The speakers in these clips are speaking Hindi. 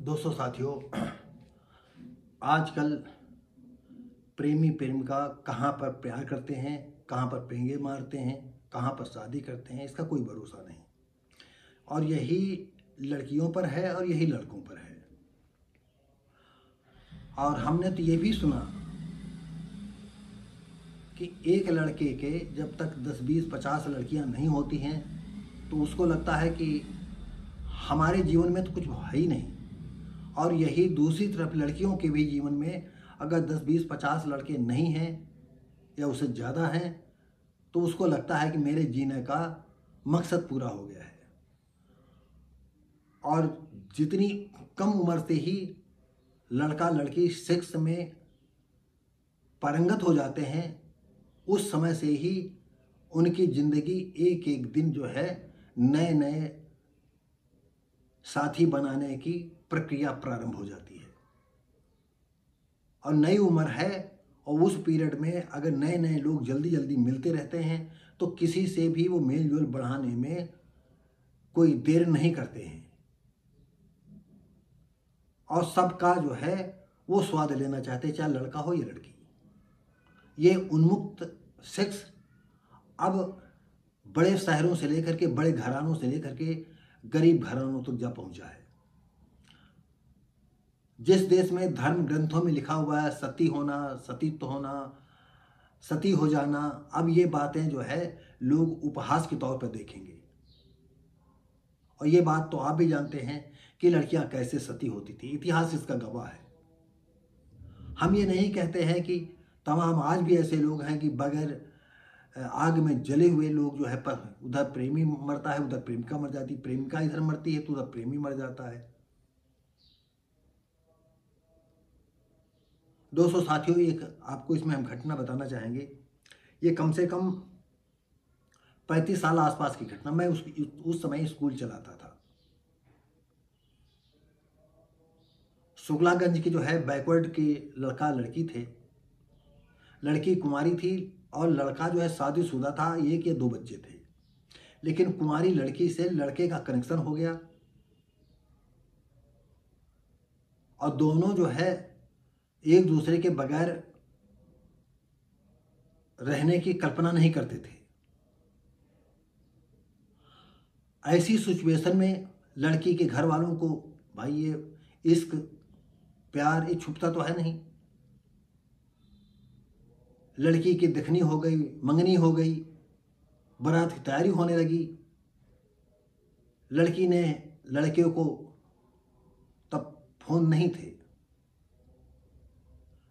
दोस्तों साथियों, आजकल प्रेमी प्रेमिका कहाँ पर प्यार करते हैं, कहाँ पर पेंगे मारते हैं, कहाँ पर शादी करते हैं, इसका कोई भरोसा नहीं। और यही लड़कियों पर है और यही लड़कों पर है। और हमने तो ये भी सुना कि एक लड़के के जब तक 10, 20, 50 लड़कियां नहीं होती हैं तो उसको लगता है कि हमारे जीवन में तो कुछ है ही नहीं। और यही दूसरी तरफ लड़कियों के भी जीवन में अगर 10, 20, 50 लड़के नहीं हैं या उससे ज़्यादा हैं तो उसको लगता है कि मेरे जीने का मकसद पूरा हो गया है। और जितनी कम उम्र से ही लड़का लड़की सेक्स में पारंगत हो जाते हैं, उस समय से ही उनकी ज़िंदगी एक एक दिन जो है नए नए साथी बनाने की प्रक्रिया प्रारंभ हो जाती है। और नई उम्र है और उस पीरियड में अगर नए नए लोग जल्दी जल्दी मिलते रहते हैं तो किसी से भी वो मेल जोल बढ़ाने में कोई देर नहीं करते हैं और सबका जो है वो स्वाद लेना चाहते हैं, चाहे लड़का हो या लड़की। ये उन्मुक्त सेक्स अब बड़े शहरों से लेकर के, बड़े घरानों से लेकर के गरीब घरानों तक जा पहुंचा है। जिस देश में धर्म ग्रंथों में लिखा हुआ है सती होना, सतीत्व होना, सती हो जाना, अब ये बातें जो है लोग उपहास के तौर पर देखेंगे। और ये बात तो आप भी जानते हैं कि लड़कियां कैसे सती होती थी, इतिहास इसका गवाह है। हम ये नहीं कहते हैं कि तमाम आज भी ऐसे लोग हैं कि बगैर आग में जले हुए लोग जो है, पर उधर प्रेमी मरता है, उधर प्रेमिका मर जाती, प्रेमिका इधर मरती है तो उधर प्रेमी मर जाता है। दोस्तों साथियों, एक आपको इसमें हम घटना बताना चाहेंगे। ये कम से कम 35 साल आसपास की घटना। मैं उस समय स्कूल चलाता था। शुक्लागंज की जो है बैकवर्ड के लड़का लड़की थे। लड़की कुंवारी थी और लड़का जो है शादीशुदा था, 1 या 2 बच्चे थे। लेकिन कुंवारी लड़की से लड़के का कनेक्शन हो गया और दोनों जो है एक दूसरे के बगैर रहने की कल्पना नहीं करते थे। ऐसी सिचुएशन में लड़की के घर वालों को, भाई ये इश्क प्यार ये छुपता तो है नहीं। लड़की की दिखनी हो गई, मंगनी हो गई, बारात की तैयारी होने लगी। लड़की ने लड़के को, तब फोन नहीं थे,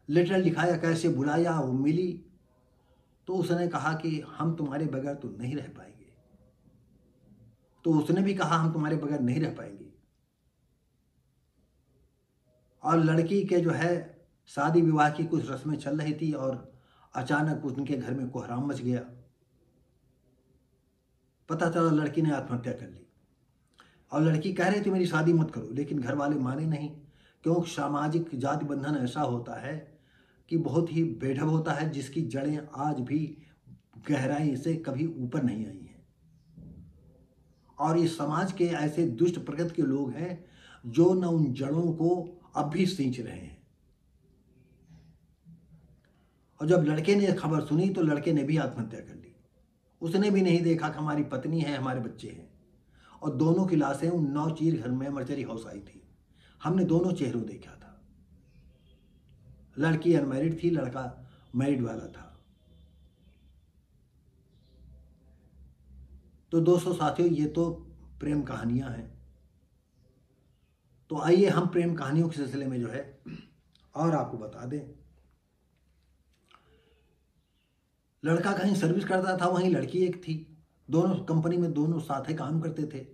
लेटर लिखाया, कैसे बुलाया, वो मिली तो उसने कहा कि हम तुम्हारे बगैर तो नहीं रह पाएंगे। तो उसने भी कहा हम तुम्हारे बगैर नहीं रह पाएंगे। और लड़की के जो है शादी विवाह की कुछ रस्में चल रही थी और अचानक उनके घर में कोहराम मच गया। पता चला लड़की ने आत्महत्या कर ली। और लड़की कह रही थी मेरी शादी मत करो, लेकिन घर वाले माने नहीं, क्योंकि सामाजिक जाति बंधन ऐसा होता है कि बहुत ही बेढब होता है, जिसकी जड़ें आज भी गहराई से कभी ऊपर नहीं आई हैं। और इस समाज के ऐसे दुष्ट प्रकृति के लोग हैं जो न उन जड़ों को अब भी सींच रहे हैं। और जब लड़के ने खबर सुनी तो लड़के ने भी आत्महत्या कर ली। उसने भी नहीं देखा कि हमारी पत्नी है, हमारे बच्चे हैं। और दोनों की लाशें उन नौचीर घर में मर्चरी हाउस आई थी। हमने दोनों चेहरों देखा था। लड़की अनमैरिड थी, लड़का मैरिड वाला था। तो दोस्तों साथियों, ये तो प्रेम कहानियां हैं। तो आइए हम प्रेम कहानियों के सिलसिले में जो है और आपको बता दें। लड़का कहीं सर्विस करता था, वहीं लड़की एक थी। दोनों कंपनी में दोनों साथ ही काम करते थे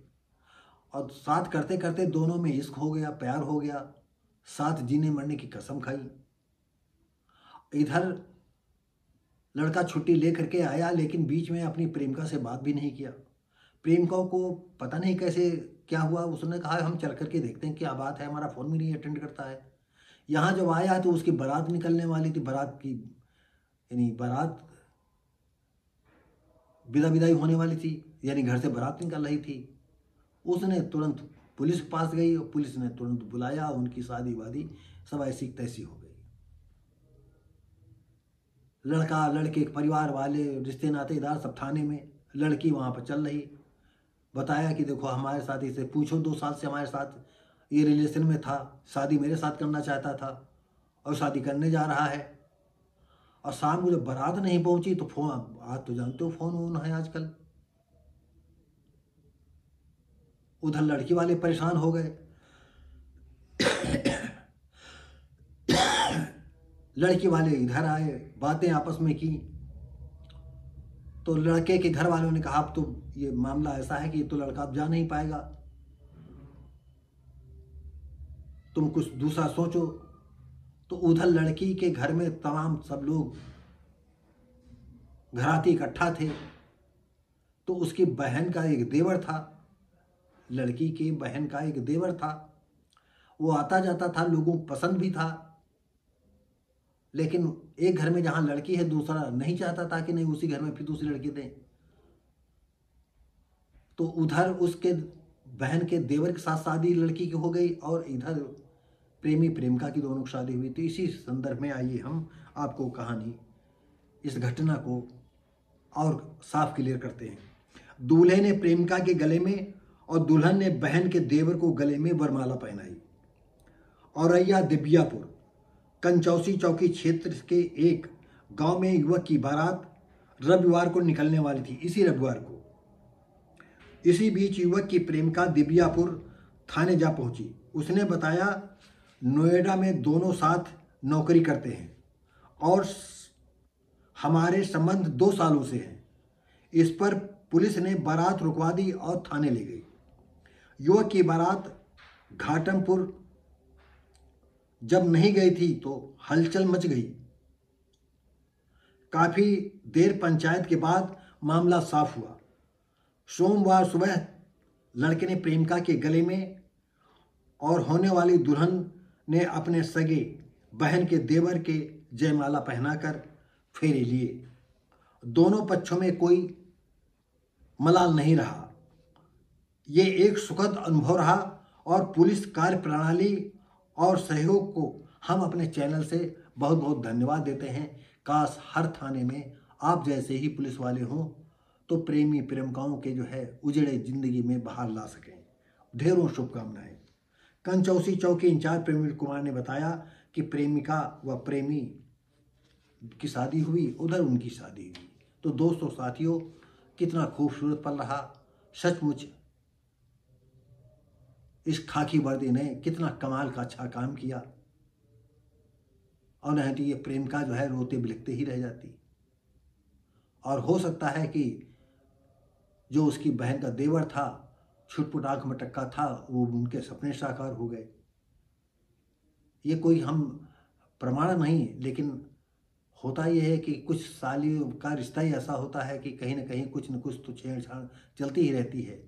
और साथ करते करते दोनों में इश्क हो गया, प्यार हो गया, साथ जीने मरने की कसम खाई। इधर लड़का छुट्टी ले करके आया, लेकिन बीच में अपनी प्रेमिका से बात भी नहीं किया। प्रेमिका को पता नहीं कैसे क्या हुआ, उसने कहा हम चल करके देखते हैं क्या बात है, हमारा फ़ोन भी नहीं अटेंड करता है। यहाँ जब आया तो उसकी बारात निकलने वाली थी। बारात की यानी बारात विदाई होने वाली थी, यानी घर से बारात निकल रही थी। उसने तुरंत पुलिस के पास गई और पुलिस ने तुरंत बुलाया, उनकी शादी वादी सब ऐसी तैसी हो गई। लड़का लड़के के परिवार वाले रिश्ते नातेदार सब थाने में, लड़की वहाँ पर चल रही, बताया कि देखो हमारे साथ इसे पूछो 2 साल से हमारे साथ ये रिलेशन में था, शादी मेरे साथ करना चाहता था और शादी करने जा रहा है। और शाम को जब बारात नहीं पहुंची तो फोन, आज तो जानते हो फोन वोन है आजकल, उधर लड़की वाले परेशान हो गए। लड़की वाले इधर आए, बातें आपस में की, तो लड़के के घर वालों ने कहा अब तो ये मामला ऐसा है कि ये तो लड़का अब जा नहीं पाएगा, तुम कुछ दूसरा सोचो। तो उधर लड़की के घर में तमाम सब लोग घराती इकट्ठा थे। तो उसकी बहन का एक देवर था, लड़की की बहन का एक देवर था, वो आता जाता था, लोगों को पसंद भी था, लेकिन एक घर में जहां लड़की है दूसरा नहीं चाहता था कि नहीं उसी घर में फिर दूसरी लड़की दें। तो उधर उसके बहन के देवर के साथ शादी लड़की की हो गई और इधर प्रेमी प्रेमिका की दोनों की शादी हुई। तो इसी संदर्भ में आइए हम आपको कहानी, इस घटना को और साफ क्लियर करते हैं। दूल्हे ने प्रेमिका के गले में और दुल्हन ने बहन के देवर को गले में वरमाला पहनाई। औरैया दिबियापुर कंचौसी चौकी क्षेत्र के एक गांव में युवक की बारात रविवार को निकलने वाली थी, इसी रविवार को। इसी बीच युवक की प्रेमिका दिबियापुर थाने जा पहुंची। उसने बताया नोएडा में दोनों साथ नौकरी करते हैं और हमारे संबंध 2 सालों से हैं। इस पर पुलिस ने बारात रुकवा दी और थाने ले गई। युवक की बारात घाटमपुर जब नहीं गई थी तो हलचल मच गई। काफी देर पंचायत के बाद मामला साफ हुआ। सोमवार सुबह लड़के ने प्रेमिका के गले में और होने वाली दुल्हन ने अपने सगे बहन के देवर के जयमाला पहनाकर फेरे लिए। दोनों पक्षों में कोई मलाल नहीं रहा। ये एक सुखद अनुभव रहा और पुलिस कार्य प्रणाली और सहयोग को हम अपने चैनल से बहुत बहुत धन्यवाद देते हैं। काश हर थाने में आप जैसे ही पुलिस वाले हों तो प्रेमी प्रेमिकाओं के जो है उजड़े जिंदगी में बाहर ला सकें। ढेरों शुभकामनाएं। कंचौसी चौकी इंचार्ज प्रवीण कुमार ने बताया कि प्रेमिका व प्रेमी की शादी हुई, उधर उनकी शादी हुई। तो दोस्तों साथियों, कितना खूबसूरत पल रहा। सचमुच इस खाकी वर्दी ने कितना कमाल का अच्छा काम किया और नहीं तो ये प्रेमिका जो है रोते बिलखते ही रह जाती। और हो सकता है कि जो उसकी बहन का देवर था, छुटपुट आंख मटक्का था, वो उनके सपने साकार हो गए। ये कोई हम प्रमाण नहीं, लेकिन होता यह है कि कुछ सालियों का रिश्ता ही ऐसा होता है कि कहीं ना कहीं कुछ न कुछ तो छेड़छाड़ चलती ही रहती है,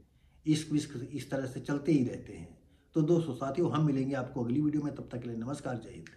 इश्क विश्क इस तरह से चलते ही रहते हैं। तो दोस्तों साथियों, हम मिलेंगे आपको अगली वीडियो में। तब तक के लिए नमस्कार, जय हिंद।